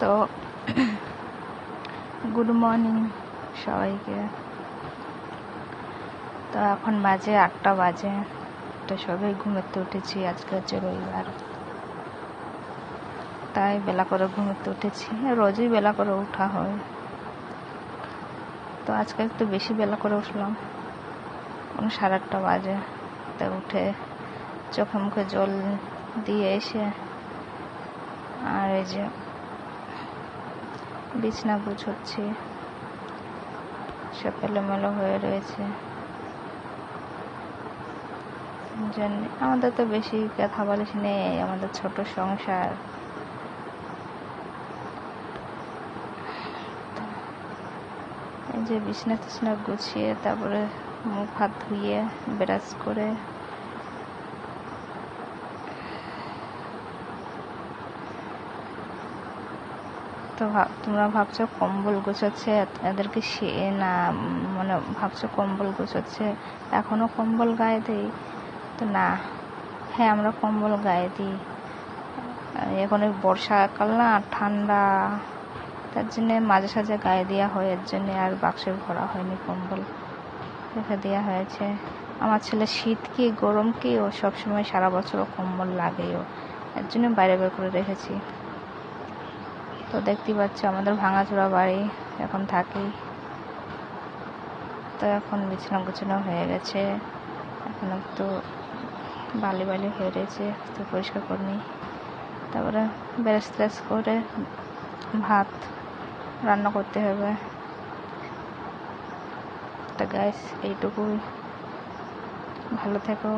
তো good morning সবাইকে। তো এখন বাজে 8টা বাজে। তো সবাই ঘুমোতে উঠেছি। আজকে হচ্ছে রবিবার, তাই বেলা করে ঘুমোতে উঠেছি। রোজই বেলা করে ওঠা হয়, তো আজকে একটু বেশি বেলা করে উঠলাম। 8:30 বাজে। তো উঠে চোখে মুখে জল দিয়ে এসে আর এই যে বিছনা গুছোচ্ছি, সব এলোমেলো হয়ে রয়েছে। আমাদের তো বেশি কথা বলিস নেই, আমাদের ছোট সংসার। এই যে বিছনা টিছনা গুছিয়ে তারপরে মুখ হাত ধুয়ে ব্রাশ করে তো তোমরা ভাবছো কম্বল গুছোচ্ছে এদেরকে না, মানে ভাবছো কম্বল গুছোচ্ছে, এখনো কম্বল গায়ে দিই? তো না, হ্যাঁ আমরা কম্বল গায়ে দিই। এখন ওই বর্ষাকাল না, ঠান্ডা, তার জন্যে মাঝে সাঝে গায়ে দেওয়া হয়। এর জন্যে আর বাক্সে ভরা হয়নি, কম্বল রেখে দেওয়া হয়েছে। আমার ছেলে শীত কি গরম কি, ও সবসময় সারা বছর কম্বল লাগেও, এর জন্য বাইরে বের করে রেখেছি। তো দেখতেই পাচ্ছ আমাদের ভাঙাচোরা বাড়ি এখন থাকি। তো এখন বিছানা গুছানো হয়ে গেছে, এখন একটু বালি বালি হয়ে রয়েছে, তো পরিষ্কার করে নিই। তারপরে ব্রাশ ট্রাশ করে ভাত রান্না করতে হবে। তো গাইস এইটুকুই, ভালো থেকো।